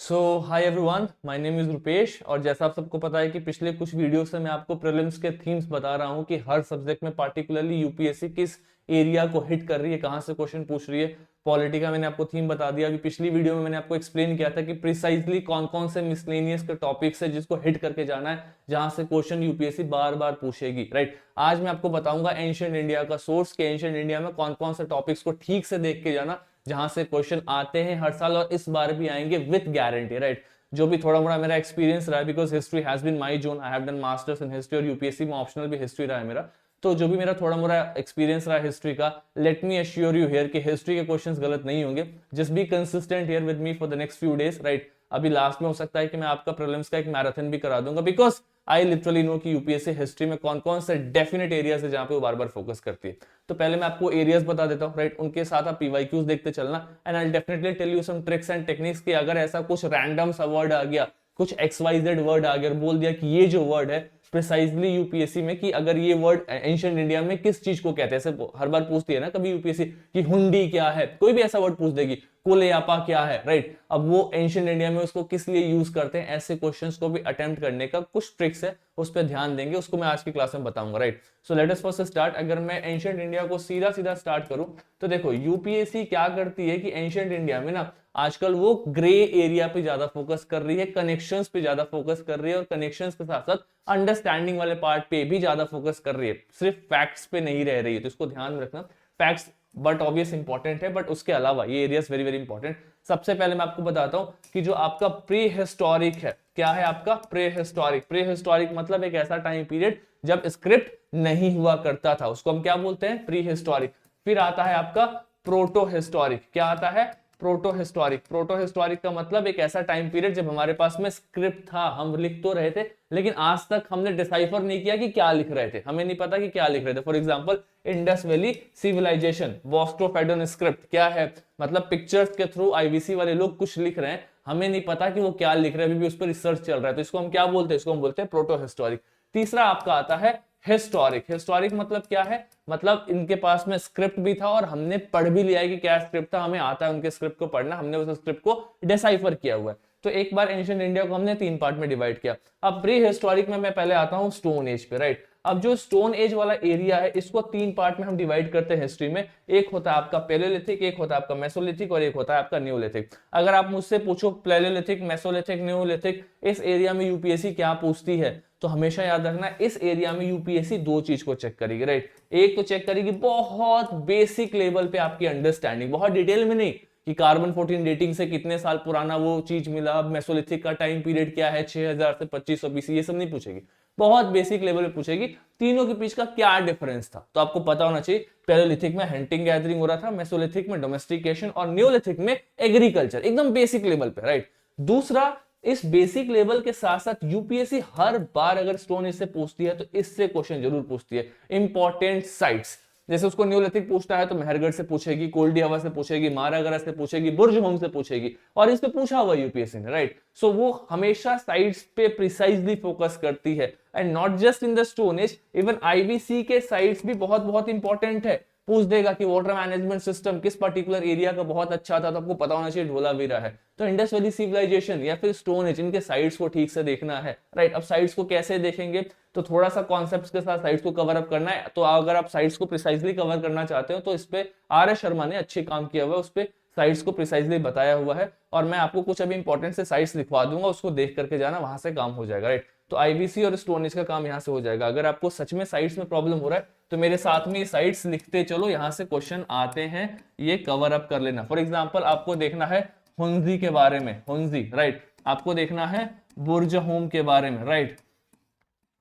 So hi everyone, my name is Rupesh. और जैसा आप सबको पता है कि पिछले कुछ वीडियो से मैं आपको प्रीलिम्स के थीम्स बता रहा हूं कि हर सब्जेक्ट में पार्टिकुलरली यूपीएससी किस एरिया को हिट कर रही है, कहां से क्वेश्चन पूछ रही है। पॉलिटी का मैंने आपको थीम बता दिया। अभी पिछली वीडियो में मैंने आपको एक्सप्लेन किया था कि प्रिसाइजली कौन कौन से मिसलेनियस के टॉपिक्स है जिसको हिट करके जाना है, जहां से क्वेश्चन यूपीएससी बार बार पूछेगी। राइट, आज मैं आपको बताऊंगा एंशिएंट इंडिया का सोर्स के एंशिएंट इंडिया में कौन कौन से टॉपिक्स को ठीक से देख के जाना, जहां से क्वेश्चन आते हैं हर साल और इस बार भी आएंगे विथ गारंटी। राइट, जो भी थोड़ा मोड़ा मेरा एक्सपीरियंस रहा है, because history has been my zone, I have done masters in history और यूपीएससी में ऑप्शनल भी हिस्ट्री रहा है मेरा। तो जो भी मेरा थोड़ा मोड़ा एक्सपीरियंस रहा है हिस्ट्री का, let me assure you here कि हिस्ट्री के क्वेश्चंस गलत नहीं होंगे। Just be consistent here with me for the next few days. Right, अभी लास्ट में हो सकता है कि मैं आपका प्रीलिम्स का एक मैराथन भी करा दूंगा, बिकॉज आई लिटरली नो कि यूपीएससी हिस्ट्री में कौन कौन से डेफिनेट एरियाज है जहां पे वो बार बार फोकस करती है। तो पहले मैं आपको एरियाज बता देता हूँ। राइट, उनके साथ आप पीवाईक्यूज देखते चलना, and I definitely tell you some tricks and techniques कि अगर ऐसा कुछ रैंडम सा वर्ड आ गया, कुछ XYZ वर्ड आ गया और बोल दिया कि ये जो वर्ड है प्रिसाइजली यूपीएससी में, कि अगर ये वर्ड एंशिएंट इंडिया में किस चीज को कहते हैं, ऐसे हर बार पूछती है ना कभी यूपीएससी कि हुंडी क्या है, कोई भी ऐसा वर्ड पूछ देगी, कुलयापा क्या है। राइट, अब वो एंशिएंट इंडिया में उसको किस लिए यूज करते हैं, ऐसे क्वेश्चंस को भी अटेम्प्ट करने का कुछ ट्रिक्स है, उस पर ध्यान देंगे, उसको मैं आज की क्लास में बताऊंगा। Right, so let us first start. अगर मैं एंशिएंट इंडिया को सीधा सीधा स्टार्ट करूं तो देखो यूपीएससी क्या करती है कि एंशिएंट इंडिया में ना आजकल वो ग्रे एरिया पे ज्यादा फोकस कर रही है, कनेक्शंस पे ज्यादा फोकस कर रही है, और कनेक्शंस के साथ साथ अंडरस्टैंडिंग वाले पार्ट पे भी ज्यादा फोकस कर रही है, सिर्फ फैक्ट्स पे नहीं रह रही है। तो इसको ध्यान में रखना, फैक्ट्स बट ऑब्वियस इंपॉर्टेंट है, बट उसके अलावा ये एरियाज वेरी वेरी इंपॉर्टेंट। सबसे पहले मैं आपको बताता हूं कि जो आपका प्री हिस्टोरिक है, क्या है आपका प्री हिस्टोरिक। प्री हिस्टोरिक मतलब एक ऐसा टाइम पीरियड जब स्क्रिप्ट नहीं हुआ करता था, उसको हम क्या बोलते हैं, प्री हिस्टोरिक। फिर आता है आपका प्रोटो हिस्टोरिक। क्या आता है, प्रोटो हिस्टोरिक। प्रोटो हिस्टोरिक का मतलब एक ऐसा टाइम पीरियड जब हमारे पास में स्क्रिप्ट था, हम लिख तो रहे थे लेकिन आज तक हमने डिसाइफर नहीं किया कि क्या लिख रहे थे, हमें नहीं पता कि क्या लिख रहे थे। For example Indus valley civilisation, boustrophedon script क्या है, मतलब पिक्चर्स के थ्रू आईवीसी वाले लोग कुछ लिख रहे हैं, हमें नहीं पता कि वो क्या लिख रहे हैं, अभी भी उस पर रिसर्च चल रहा है, तो इसको हम क्या बोलते हैं, इसको हम बोलते हैं प्रोटो हिस्टोरिक। तीसरा आपका आता है हिस्टोरिक। हिस्टोरिक मतलब क्या है, मतलब इनके पास में स्क्रिप्ट भी था और हमने पढ़ भी लिया है कि क्या स्क्रिप्ट था, हमें आता है उनके स्क्रिप्ट को पढ़ना, हमने उस स्क्रिप्ट को डिसाइफर किया हुआ है। तो एक बार एंशिएंट इंडिया को हमने तीन पार्ट में डिवाइड किया। अब प्री हिस्टोरिक में मैं पहले आता हूं स्टोन एज पे। राइट, अब जो स्टोन एज वाला एरिया है इसको तीन पार्ट में हम डिवाइड करते हैं हिस्ट्री में। एक होता है आपका पैलेयोलिथिक, एक होता है आपका मेसोलिथिक, और एक होता है आपका न्यूलिथिक। अगर आप मुझसे पूछो पैलेयोलिथिक, मेसोलिथिक, न्यूलिथिक, इस एरिया में यूपीएससी क्या पूछती है, तो हमेशा याद रखना इस एरिया में यूपीएससी दो चीज को चेक करेगी। राइट, एक तो चेक करेगी बहुत बेसिक लेवल पे आपकी अंडरस्टैंडिंग, बहुत डिटेल में नहीं कि कार्बन 14 डेटिंग से कितने साल पुराना वो चीज मिला, मेसोलिथिक का टाइम पीरियड क्या है 6000 से 2500 बीसी, ये सब नहीं पूछेगी, बहुत बेसिक लेवल पे पूछेगी तीनों के बीच का क्या डिफरेंस था। तो आपको पता होना चाहिए पैलेयोलिथिक में हंटिंग गैदरिंग हो रहा था, मेसोलिथिक में डोमेस्टिकेशन, और न्यूलिथिक में एग्रीकल्चर, एकदम बेसिक लेवल पे। राइट, दूसरा, इस बेसिक लेवल के साथ साथ यूपीएससी हर बार अगर स्टोन एज से पूछती है तो इससे क्वेश्चन जरूर पूछती है, इंपॉर्टेंट साइट्स। जैसे उसको न्यूलिथिक पूछना है तो मेहरगढ़ से पूछेगी, कोल्डी हवा से पूछेगी, मारागरा से पूछेगी, बुर्ज होम से पूछेगी, और इस पे पूछा हुआ यूपीएससी ने। राइट, सो वो हमेशा साइट्स पे प्रिसाइजली फोकस करती है, and not just in the stone age, even IVC के साइट्स भी बहुत बहुत इंपॉर्टेंट है। पूछ देगा कि वाटर मैनेजमेंट सिस्टम किस पर्टिकुलर एरिया का बहुत अच्छा था, तो आपको पता होना चाहिए धोलावीरा है, तो इंडस वैली सिविलाइजेशन या फिर स्टोन एज, इनके साइट्स को ठीक से देखना है। राइट, अब साइट्स को कैसे देखेंगे, तो थोड़ा सा कॉन्सेप्ट्स के साथ साइट्स को कवर अप करना है। तो अगर आप साइट्स को प्रिसाइजली कवर करना चाहते हो तो इस पे आर एस शर्मा ने अच्छे काम किया हुआ है, उस पे साइट्स को प्रिसाइजली बताया हुआ है, और मैं आपको कुछ अभी इंपॉर्टेंट से साइट्स लिखवा दूंगा, उसको देख करके जाना, वहां से काम हो जाएगा। राइट, तो आईवीसी और स्टोन एज का काम यहां से हो जाएगा। अगर आपको सच में साइट्स में प्रॉब्लम हो रहा है तो मेरे साथ में साइट्स लिखते चलो, यहां से क्वेश्चन आते हैं, ये कवर अप कर लेना। फॉर एग्जांपल आपको देखना है हुंजी के बारे में, हुंजी। राइट, आपको देखना है बुर्ज होम के बारे में। राइट,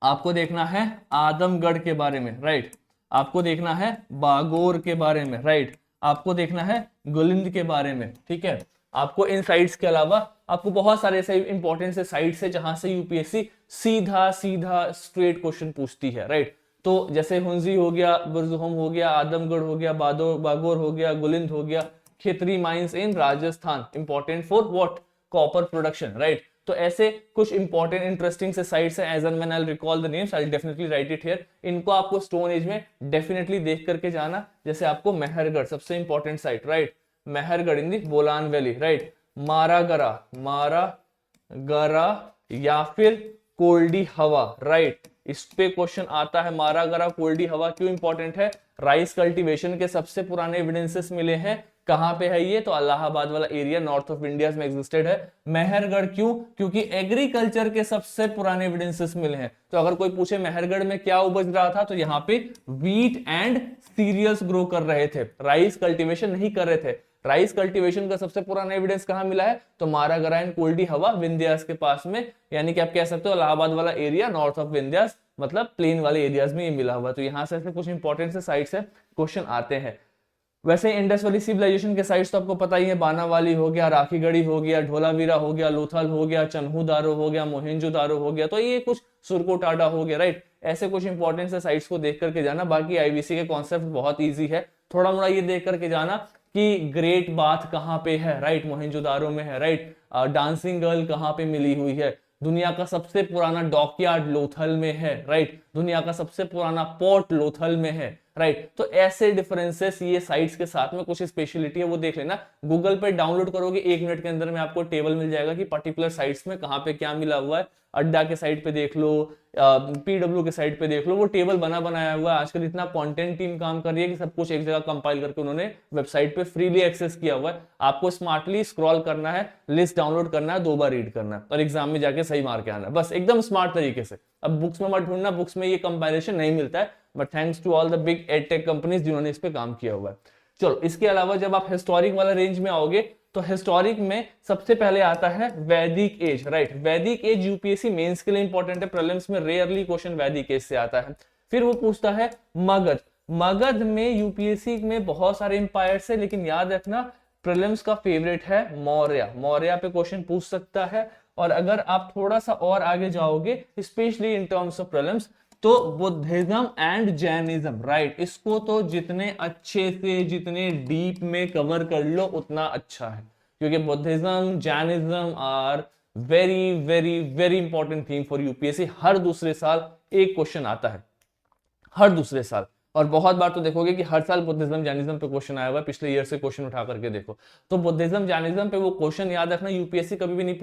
आपको देखना है आदमगढ़ के बारे में। राइट, आपको देखना है बागोर के बारे में। राइट, आपको देखना है गुलिंद के बारे में। ठीक है, आपको इन साइट्स के अलावा आपको बहुत सारे ऐसे इंपॉर्टेंट से साइट्स है जहां से यूपीएससी सीधा सीधा स्ट्रेट क्वेश्चन पूछती है। राइट, तो जैसे हुंजी हो गया, बुर्ज होम हो गया, आदमगढ़ हो गया, बागोर हो गया, गुलिंद हो गया, Khetri mines in Rajasthan, important for what, copper production. Right, तो ऐसे कुछ इंपॉर्टेंट इंटरेस्टिंग से साइट्स हैं, as and when I will recall the names I will definitely write it here. इनको आपको स्टोन एज में डेफिनेटली देख करके जाना। जैसे आपको मेहरगढ़ सबसे इंपॉर्टेंट साइट, राइट, मेहरगढ़ इन दी बोलान वैली। राइट, मारागरा, मारागरा या फिर कोल्डी हवा, राइट। इस पे क्वेश्चन आता है। मारागरा, कोल्डी हवा क्यों इंपॉर्टेंट है? राइस कल्टीवेशन के सबसे पुराने एविडेंसेस मिले हैं। कहां पे है ये? तो इलाहाबाद वाला एरिया नॉर्थ ऑफ इंडिया में एग्जिस्टेड है। मेहरगढ़ क्यों? क्योंकि एग्रीकल्चर के सबसे पुराने एविडेंसेस मिले हैं। तो अगर कोई पूछे मेहरगढ़ में क्या उपज रहा था, तो यहाँ पे व्हीट एंड सीरियल्स ग्रो कर रहे थे, राइस कल्टीवेशन नहीं कर रहे थे। राइस कल्टीवेशन का सबसे पुराना एविडेंस कहां मिला है? तो मारागरा एंड कोल्डी हवा विंध्यास के पास में, यानी कि आप कह सकते हो इलाहाबाद वाला एरिया नॉर्थ ऑफ विंध्यास, मतलब प्लेन वाले एरियाज में ये मिला हुआ। तो यहां से कुछ इंपॉर्टेंट से साइट्स है क्वेश्चन आते हैं। वैसे इंडस वैली सिविलाइजेशन के साइट्स तो आपको पता ही है, बानावाली हो गया, राखीगढ़ी हो गया, ढोलावीरा हो गया, लोथल हो गया, चन्हू-दारो हो गया, मोहेंजो-दारो हो गया, तो ये कुछ सुरकोटाडा हो गया, राइट। ऐसे कुछ इंपॉर्टेंट से साइट्स को देख करके जाना। बाकी आईवीसी के कॉन्सेप्ट बहुत ईजी है, थोड़ा मोड़ा ये देख करके जाना कि ग्रेट बाथ कहाँ पे है, राइट, मोहेंजो-दारो में है, राइट। डांसिंग गर्ल कहाँ पे मिली हुई है? दुनिया का सबसे पुराना डॉकयार्ड लोथल में है, राइट। दुनिया का सबसे पुराना पोर्ट लोथल में है, राइट। तो ऐसे डिफरेंसेस ये साइट्स के साथ में कुछ स्पेशलिटी है, वो देख लेना। गूगल पे डाउनलोड करोगे 1 मिनट के अंदर में आपको टेबल मिल जाएगा कि पर्टिकुलर साइट्स में कहाँ पे क्या मिला हुआ है। अड्डा के साइट पे देख लो, पीडब्ल्यू के साइट पे देख लो, वो टेबल बना बनाया हुआ है। आजकल इतना कंटेंट टीम काम कर रही है कि सब कुछ एक जगह कंपाइल करके उन्होंने वेबसाइट पे फ्रीली एक्सेस किया हुआ है। आपको स्मार्टली स्क्रॉल करना है, लिस्ट डाउनलोड करना है, 2 बार रीड करना है और एग्जाम में जाके सही मार के आना है, बस एकदम स्मार्ट तरीके से। अब बुक्स में मत ढूंढना, बुक्स में ये कंपाइलेशन नहीं मिलता है, but thanks to all the big edtech companies जिन्होंने इस पे काम किया हुआ है। चलो, इसके अलावा जब आप हिस्टोरिक वाला रेंज में आओगे तो हिस्टोरिक में सबसे पहले आता है वैदिक एज, राइट। वैदिक एज यूपीएससी मेंस के लिए इंपॉर्टेंट है, प्रीलिम्स में रेयरली क्वेश्चन वैदिक एज से आता है। फिर वो पूछता है मगध। मगध में यूपीएससी में बहुत सारे इंपायर्स है, लेकिन याद रखना प्रीलिम्स का फेवरेट है मौर्य। मौर्य पे क्वेश्चन पूछ सकता है। और अगर आप थोड़ा सा और आगे जाओगे, specially in terms of prelims, तो बुद्धिज्म एंड जैनिज्म, राइट। इसको तो जितने अच्छे से, जितने डीप में कवर कर लो उतना अच्छा है, क्योंकि Buddhism, Jainism are very very very important theme for UPSC. हर दूसरे साल एक क्वेश्चन आता है, हर दूसरे साल। और बहुत बार तो देखोगे कि हर साल बुद्धिज्म जैनिज्म पे क्वेश्चन आया हुआ है, पिछले ईयर से क्वेश्चन उठा करके देखो। तो बुद्धिज्म जैनिज्म पे वो क्वेश्चन याद रखना, यूपीएससी कभी भी नहीं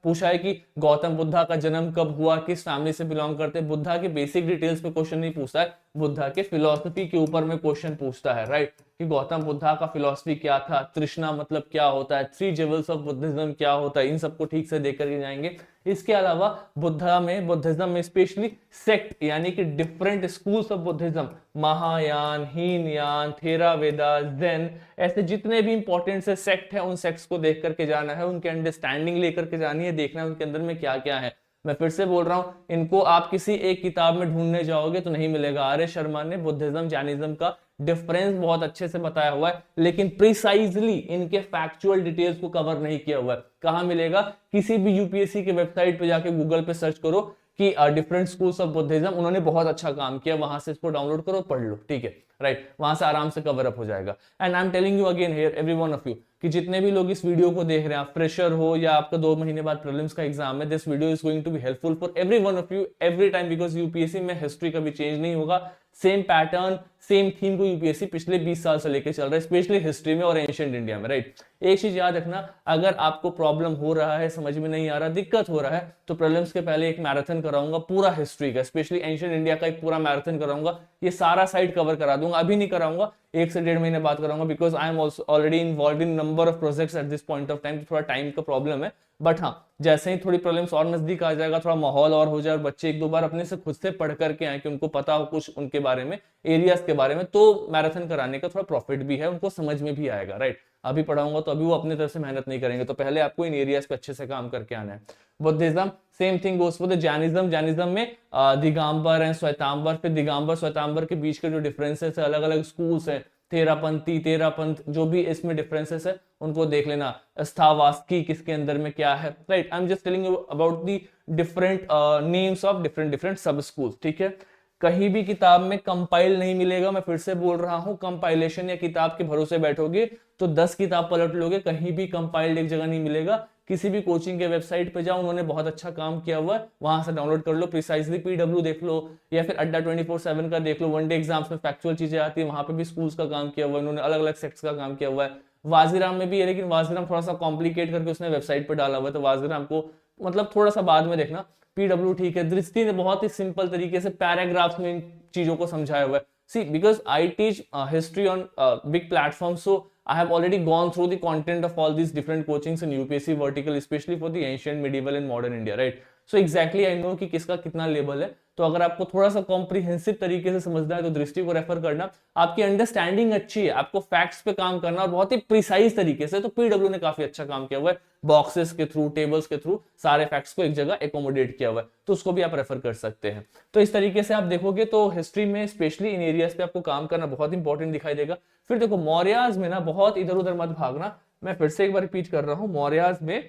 पूछा है कि गौतम बुद्धा का जन्म कब हुआ, किस फैमिली से बिलोंग करते। बुद्धा के बेसिक डिटेल्स पे क्वेश्चन नहीं पूछता है, बुद्धा के फिलोसफी के ऊपर में क्वेश्चन पूछता है, राइट। कि गौतम बुद्धा का फिलोसफी क्या था, तृष्णा मतलब क्या होता है, 3 लेवल्स ऑफ बुद्धिज्म क्या होता है, इन सबको ठीक से देख करके जाएंगे। इसके अलावा बुद्धिज्म में स्पेशली सेक्ट, यानी कि different schools of Buddhism, Mahayana, Hinayana, Theravada, Zen, ऐसे जितने भी इंपॉर्टेंट से सेक्ट है, उन सेक्ट्स को देख करके जाना है, उनके अंडरस्टैंडिंग लेकर के जानी है, देखना है उनके अंदर में क्या क्या है। मैं फिर से बोल रहा हूं, इनको आप किसी एक किताब में ढूंढने जाओगे तो नहीं मिलेगा। आर्य शर्मा ने बुद्धिज्म जैनिज्म का डिफरेंस बहुत अच्छे से बताया हुआ है, लेकिन प्रिसाइजली इनके फैक्चुअल डिटेल्स को कवर नहीं किया हुआ है। कहां मिलेगा? किसी भी यूपीएससी के वेबसाइट पे जाके गूगल पे सर्च करो कि डिफरेंट स्कूल्स ऑफ बुद्धिज्म, उन्होंने बहुत अच्छा काम किया, वहां से इसको डाउनलोड करो, पढ़ लो, ठीक है, राइट। वहां से आराम से कवर अप हो जाएगा। And I am telling you again here every one of you, कि जितने भी लोग इस वीडियो को देख रहे हैं, फ्रेशर हो या आपका 2 महीने बाद प्रीलिम्स का एग्जाम है, this video is going to be helpful for every one of you every time, because UPSC में हिस्ट्री कभी चेंज नहीं होगा। सेम पैटर्न, सेम थीम को यूपीएससी पिछले 20 साल से लेकर चल रहा है, स्पेशली हिस्ट्री में और एंशिएंट इंडिया में, राइट। एक चीज याद रखना, अगर आपको प्रॉब्लम हो रहा है, समझ में नहीं आ रहा, दिक्कत हो रहा है, तो प्रीलिम्स के पहले एक मैराथन कराऊंगा पूरा हिस्ट्री का, स्पेशली एंशिएंट इंडिया का एक पूरा मैराथन कराऊंगा। ये सारा साइड कवर करा दूंगा, अभी नहीं कराऊंगा, 1 से 1.5 महीने बाद कराऊंगा, because I am already involve in number of projects at this point of time. थोड़ा टाइम का प्रॉब्लम है, बट हाँ, जैसे ही थोड़ी प्रॉब्लम्स और नजदीक आ जाएगा, थोड़ा माहौल और हो जाए और बच्चे 1-2 बार अपने से खुद से पढ़ करके आए कि उनको पता हो कुछ उनके बारे में, एरियाज के बारे में, तो मैराथन कराने का थोड़ा प्रॉफिट भी है, उनको समझ में भी आएगा, राइट। अभी पढ़ाऊंगा तो अभी वो अपनी तरफ से मेहनत नहीं करेंगे, तो पहले आपको इन एरियाज पे अच्छे से काम करके आना है। Buddhism same thing goes for the Jainism. Jainism में दिगंबर एंड श्वेतांबर, फिर दिगंबर श्वेतांबर के बीच के जो डिफरेंसेस है, अलग अलग स्कूल्स है, तेरापंथ, जो भी इसमें डिफरेंसेस है उनको देख लेना। स्थावास्की किसके अंदर में क्या है, right. I am just telling you about the different names of different सब स्कूल्स, ठीक है। कहीं भी किताब में कंपाइल नहीं मिलेगा, मैं फिर से बोल रहा हूं, कंपाइलेशन या किताब के भरोसे बैठोगे तो 10 किताब पलट लोगे, कहीं भी कंपाइल्ड एक जगह नहीं मिलेगा। किसी भी कोचिंग के वेबसाइट पे जाओ, उन्होंने बहुत अच्छा काम किया हुआ है, वहां से डाउनलोड कर लो, प्रिसाइजली पीडब्ल्यू देख लो, या फिर अड्डा 24/7 का देख लो, वनडे एग्जाम्स में फैक्चुअल चीजें आती है, वहां पे भी स्कूल्स का काम किया हुआ है, उन्होंने अलग अलग सेक्ट्स का काम किया हुआ है। वाजीराम में भी है, लेकिन वाजीराम थोड़ा सा कॉम्प्लिकेट करके उसने वेबसाइट पर डाला हुआ है, तो वाजीराम को मतलब थोड़ा सा बाद में देखना। पीडब्ल्यू ठीक है। दृष्टि ने बहुत ही सिंपल तरीके से पैराग्राफ्स में इन चीजों को समझाया हुआ है। See because I teach history on big platform, so I have already gone through the content of all these different coachings in UPSC vertical, especially for the ancient, medieval and modern India, right? So exactly I know कि किसका कितना level है। तो अगर आपको थोड़ा सा comprehensive तरीके से समझना है तो दृष्टि को रेफर करना। आपकी अंडरस्टैंडिंग अच्छी है, आपको फैक्ट्स पे काम करना और बहुत ही प्रिसाइज तरीके से, तो पीडब्ल्यू ने काफी अच्छा काम किया हुआ है, बॉक्सेस के थ्रू, टेबल्स के थ्रू सारे फैक्ट्स को एक जगह एकोमोडेट किया हुआ है, तो उसको भी आप रेफर कर सकते हैं। तो इस तरीके से आप देखोगे तो हिस्ट्री में स्पेशली इन एरियाज पे आपको काम करना बहुत इंपॉर्टेंट दिखाई देगा। फिर देखो मौर्याज में ना बहुत इधर उधर मत भागना, मैं फिर से एक बार रिपीट कर रहा हूं, मौर्याज में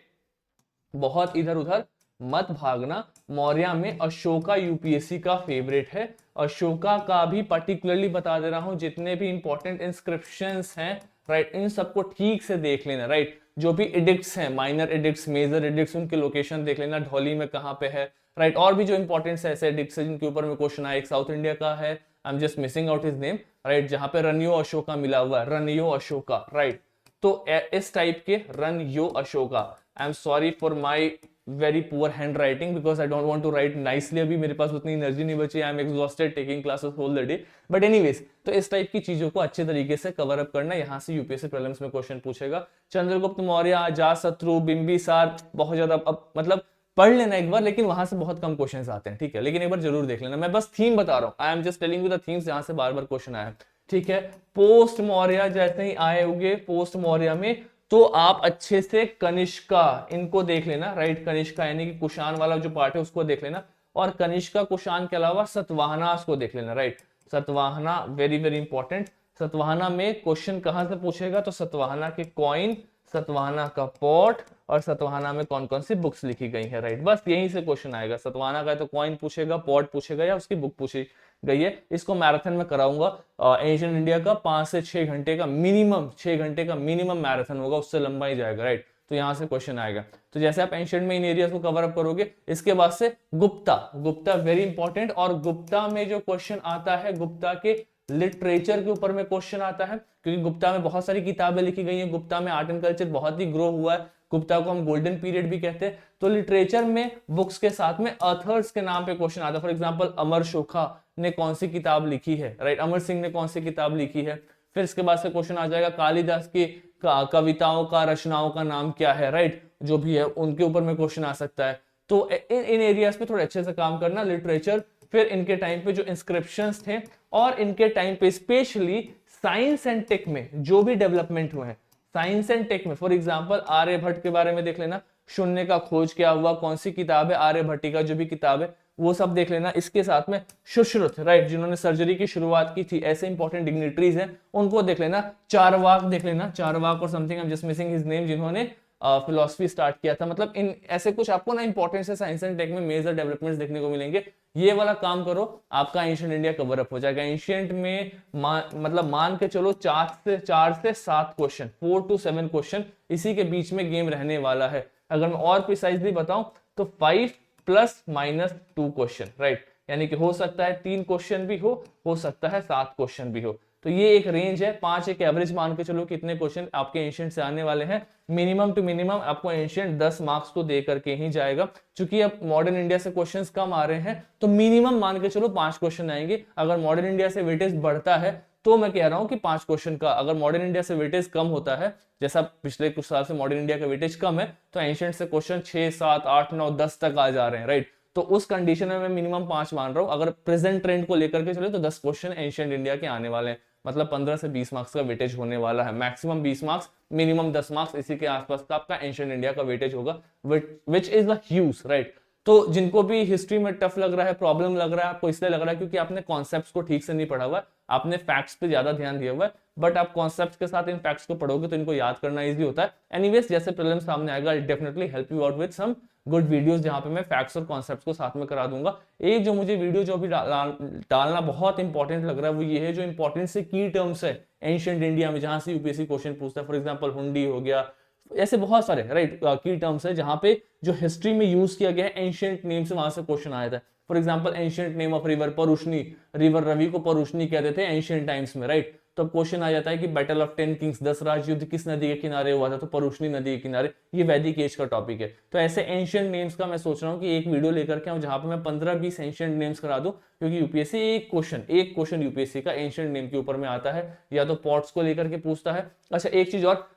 बहुत इधर उधर मत भागना। मौर्य में अशोका यूपीएससी का फेवरेट है। अशोका का भी पर्टिकुलरली बता दे रहा हूं, जितने भी इंपॉर्टेंट इंस्क्रिप्शंस हैं, राइट, इन सबको ठीक से देख लेना, राइट। जो भी एडिक्ट्स हैं, माइनर एडिक्ट्स, मेजर एडिक्ट्स, उनके लोकेशन देख लेना, ढौली में कहां पे है, राइट। और भी जो इंपॉर्टेंट ऐसे एडिक्ट्स हैं जिनके ऊपर में क्वेश्चन आया, एक साउथ इंडिया का है, I am just missing out his name, right, जहां पे रनियो अशोका मिला हुआ है, रनियो अशोका, राइट। तो इस टाइप के रन यो Ashoka, I am sorry for my very poor hand writing because I don't want to write nicely, अभी मेरे पास उतनी एनर्जी नहीं बची, I am exhausted taking classes whole the day, but anyways, तो इस टाइप की चीजों को अच्छे तरीके से कवर अप करना, यहां से यूपीएससी प्रीलिम्स में क्वेश्चन पूछेगा। चंद्रगुप्त मौर्य, अजातशत्रु, बिंबिसार, बहुत ज्यादा अब मतलब पढ़ लेना एक बार, लेकिन वहां से बहुत कम क्वेश्चंस आते हैं, ठीक है, लेकिन एक बार जरूर देख लेना, मैं बस थीम बता रहा हूं, I am just telling you the themes जहां से बार बार क्वेश्चन आया है, ठीक है। पोस्ट मौर्य जैसे ही आए होंगे, पोस्ट मौर्य में तो आप अच्छे से कनिष्का इनको देख लेना, राइट, कनिष्का यानी कि कुषाण वाला जो पार्ट है उसको देख लेना, और कनिष्का कुषाण के अलावा सतवाहना को देख लेना, right. Satavahana very very important. Satavahana में क्वेश्चन कहां से पूछेगा, तो सतवाहना के कॉइन, सतवाहना का पॉट, और सतवाहना में कौन कौन सी बुक्स लिखी गई है, राइट, बस यहीं से क्वेश्चन आएगा। सतवाहना का तो कॉइन पूछेगा, पॉट पूछेगा, या उसकी बुक पूछी गई है। इसको मैराथन में कराऊंगा, एशियन इंडिया का 5 से 6 घंटे का मिनिमम, 6 घंटे का मिनिमम मैराथन होगा, उससे लंबा ही जाएगा, राइट। तो यहां से क्वेश्चन आएगा। तो जैसे आप एंशिएंट में इन एरियाज को कवर अप करोगे, इसके बाद से गुप्ता, गुप्ता वेरी इंपॉर्टेंट, और गुप्ता में जो क्वेश्चन आता है, गुप्ता के लिटरेचर के ऊपर में क्वेश्चन आता है, क्योंकि गुप्ता में बहुत सारी किताबें लिखी गई हैं, गुप्ता में आर्ट एंड कल्चर बहुत ही ग्रो हुआ है, गुप्ता को हम गोल्डन पीरियड भी कहते हैं। तो लिटरेचर में बुक्स के साथ में ऑथर्स के नाम पे क्वेश्चन आता है, फॉर एग्जांपल अमर शोखा ने कौन सी किताब लिखी है, राइट, अमर सिंह ने कौन सी किताब लिखी है। फिर इसके बाद से क्वेश्चन आ जाएगा कालिदास की कविताओं का, रचनाओं का नाम क्या है, राइट, जो भी है उनके ऊपर में क्वेश्चन आ सकता है। तो इन एरियाज पे थोड़े अच्छे से काम करना, लिटरेचर। फिर इनके टाइम पे जो इंस्क्रिप्शंस थे, और इनके टाइम पे स्पेशली साइंस एंड टेक में जो भी डेवलपमेंट हुए हैं, साइंस एंड टेक में, फॉर एग्जांपल आर्यभट्ट के बारे में देख लेना, शून्य का खोज क्या हुआ, कौन सी किताब है, आर्यभट्टी का जो भी किताब है वो सब देख लेना। इसके साथ में सुश्रुत, राइट, जिन्होंने सर्जरी की शुरुआत की थी, ऐसे इंपॉर्टेंट डिग्निटरीज हैं, उनको देख लेना। चारवाक देख लेना, चारवाक और something, I am just missing his name, जिन्होंने फिलोसफी स्टार्ट किया था। मतलब इन ऐसे कुछ आपको ना इंपॉर्टेंट है साइंस एंड टेक में मेजर डेवलपमेंट्स देखने को मिलेंगे। ये वाला काम करो, आपका एंशिएंट इंडिया कवर अप हो जाएगा। एंशिएंट में मतलब मान के चलो 4 से 7 क्वेश्चन, 4 to 7 क्वेश्चन, इसी के बीच में गेम रहने वाला है। अगर मैं और प्रिसाइजली बताऊं तो 5 ± 2 क्वेश्चन, राइट, यानी कि हो सकता है 3 क्वेश्चन भी हो सकता है 7 क्वेश्चन भी हो। तो ये एक रेंज है, 5 एक एवरेज मान के चलो कितने क्वेश्चन आपके एंशिएंट से आने वाले हैं। मिनिमम टू मिनिमम आपको एंशिएंट 10 मार्क्स तो दे करके ही जाएगा, क्योंकि अब मॉडर्न इंडिया से क्वेश्चंस कम आ रहे हैं, तो मिनिमम मान के चलो 5 क्वेश्चन आएंगे। अगर मॉडर्न इंडिया से वेटेज बढ़ता है तो मैं कह रहा हूं कि 5 क्वेश्चन का, अगर मॉडर्न इंडिया से वेटेज कम होता है, जैसा पिछले कुछ साल से मॉडर्न इंडिया का वेटेज कम है, तो एंशिएंट से क्वेश्चन 6, 7, 8, 9, 10 तक आ जा रहे हैं, राइट। तो उस कंडीशन में मैं मिनिमम 5 मान रहा हूं। अगर प्रेजेंट ट्रेंड को लेकर के चले तो 10 क्वेश्चन एंशिएंट इंडिया के आने वाले हैं, मतलब 15 से 20 मार्क्स का वेटेज होने वाला है। मैक्सिमम 20 मार्क्स, मिनिमम 10 मार्क्स, इसी के आसपास का आपका एंशिएंट इंडिया का वेटेज होगा, which is a huge, right. तो जिनको भी हिस्ट्री में टफ लग रहा है, प्रॉब्लम लग रहा है, आपको इसलिए लग रहा है क्योंकि आपने कॉन्सेप्ट्स को ठीक से नहीं पढ़ा हुआ है, आपने फैक्ट्स पे ज्यादा ध्यान दिया हुआ है। बट आप कॉन्सेप्ट्स के साथ इन फैक्ट्स को पढ़ोगे तो इनको याद करना इजी होता है। एनीवेज, जैसे प्रीलिम्स सामने आएगा, I definitely help you out with some good videos, जहां पे मैं फैक्ट्स और कॉन्सेप्ट्स को साथ में करा दूंगा। एक जो मुझे वीडियो जो अभी डालना बहुत इंपॉर्टेंट लग रहा है वो ये है, जो इंपॉर्टेंट से की टर्म्स है एंशिएंट इंडिया में, जहां से यूपीएससी क्वेश्चन पूछता है। फॉर एग्जांपल हुंडी हो गया, ऐसे बहुत सारे, राइट, की टर्म्स है जहां पे जो हिस्ट्री में यूज किया गया है एंशिएंट नेम से, वहां से क्वेश्चन आया था। For example ancient name of river Parushni, river Ravi को परुष्णी कहते थे एंशिएंट टाइम्स में, राइट। तो अब क्वेश्चन आ जाता है कि बैटल ऑफ 10 किंग्स, 10 राज युद्ध किस नदी के किनारे हुआ था, तो परुष्णी नदी के किनारे। ये वैदिक एज का टॉपिक है। तो ऐसे एंशियंट नेम्स का मैं सोच रहा हूँ कि एक वीडियो लेकर के आऊँ जहां पे मैं 15-20 एंशियंट नेम्स करा दूं, क्योंकि यूपीएससी एक क्वेश्चन यूपीएससी का एंशियंट नेम के ऊपर में आता है, या तो पॉट्स को लेकर के पूछता है। अच्छा एक चीज और,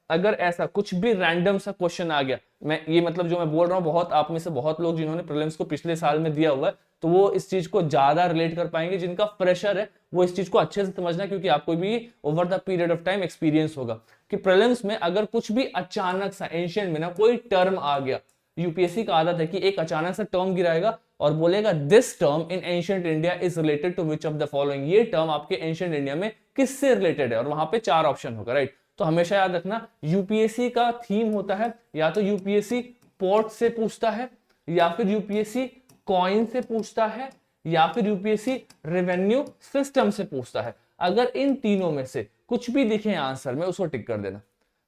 अगर ऐसा कुछ भी रैंडम सा क्वेश्चन आ गया, मैं ये मतलब जो मैं बोल रहा हूँ, बहुत आप में से बहुत लोग जिन्होंने प्रीलिम्स को पिछले साल में दिया हुआ है, तो वो इस चीज को ज्यादा रिलेट कर पाएंगे। जिनका फ्रेशर है वो इस चीज को अच्छे से समझना, क्योंकि आपको भी over the period of time experience होगा कि प्रीलिम्स में अगर कुछ भी अचानक सा एंशिएंट में ना कोई टर्म आ गया, यूपीएससी का आदत है कि एक अचानक सा टर्म गिराएगा और बोलेगा this term in ancient India is related to which of the following, ये टर्म आपके एंशिएंट इंडिया में किससे रिलेटेड है, और वहां पे 4 ऑप्शन होगा, राइट। तो हमेशा याद रखना यूपीएससी का थीम होता है या तो यूपीएससी पोर्ट से पूछता है, या फिर यूपीएससी कॉइन से पूछता है, या फिर यूपीएससी रेवेन्यू सिस्टम से पूछता है। अगर इन तीनों में से कुछ भी दिखे आंसर में, उसको टिक कर देना।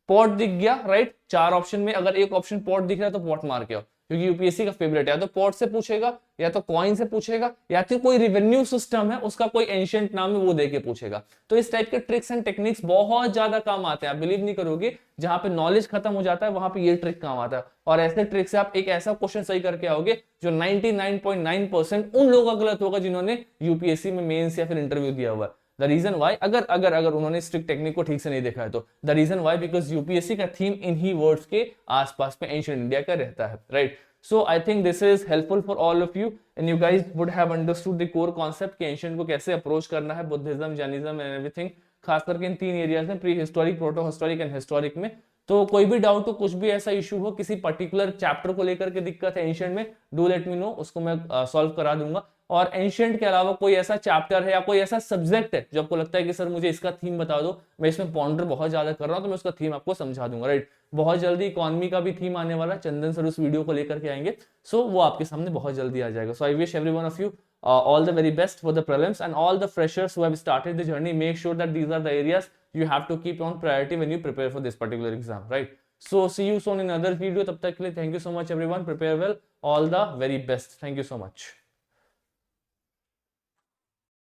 पोर्ट दिख गया, राइट, 4 ऑप्शन में अगर एक ऑप्शन पोर्ट दिख रहा है तो पोर्ट मार के आओ, क्योंकि यूपीएससी का फेवरेट है। या तो पोर्ट से पूछेगा, या तो कॉइन से पूछेगा, या फिर कोई रेवेन्यू सिस्टम है उसका कोई एंशिएंट नाम है वो देके पूछेगा। तो इस टाइप के ट्रिक्स एंड टेक्निक्स बहुत ज्यादा काम आते हैं, आप बिलीव नहीं करोगे, जहां पे नॉलेज खत्म हो जाता है वहां पे ये ट्रिक काम आता है। और ऐसे ट्रिक से आप एक ऐसा क्वेश्चन सही करके आओगे जो 99.9% उन लोगों का गलत होगा जिन्होंने यूपीएससी में मेंस या फिर इंटरव्यू दिया हुआ है। द रीजन वाई, अगर उन्होंने स्ट्रिक्ट टेक्निक को ठीक से नहीं देखा है तो, the reason why because UPSC का थीम इन ही वर्ड्स के आसपास में एंशिएंट इंडिया का रहता है, right. So I think this is helpful for all of you and you guys would have understood the core concept कि एंशिएंट को कैसे अप्रोच करना है, बुद्धिज्म, जैनिज्म एंड एवरीथिंग, खास करके इन 3 एरियाज में, pre historic, proto historic and historic में। तो कोई भी डाउट हो, कुछ भी ऐसा इशू हो, किसी पर्टिकुलर चैप्टर को लेकर के दिक्कत है एंशिएंट में, डू लेट मी नो, उसको मैं सॉल्व करा दूंगा। और एंशिएंट के अलावा कोई ऐसा चैप्टर है या कोई ऐसा सब्जेक्ट है जो आपको लगता है कि सर मुझे इसका थीम बता दो, मैं इसमें पॉन्डर बहुत ज्यादा कर रहा हूं, तो मैं उसका थीम आपको समझा दूंगा, राइट। बहुत जल्दी इकोनॉमी का भी थीम आने वाला, चंदन सर उस वीडियो को लेकर के आएंगे, सो वो आपके सामने बहुत जल्दी आ जाएगा। So I wish every one of you all the very best for the prelims, and all the freshers who have started the journey, make sure that these are the areas you have to keep on priority when you prepare for this particular exam, right? So see you soon in another video. Tab tak ke liye thank you so much everyone, prepare well, all the very best, thank you so much.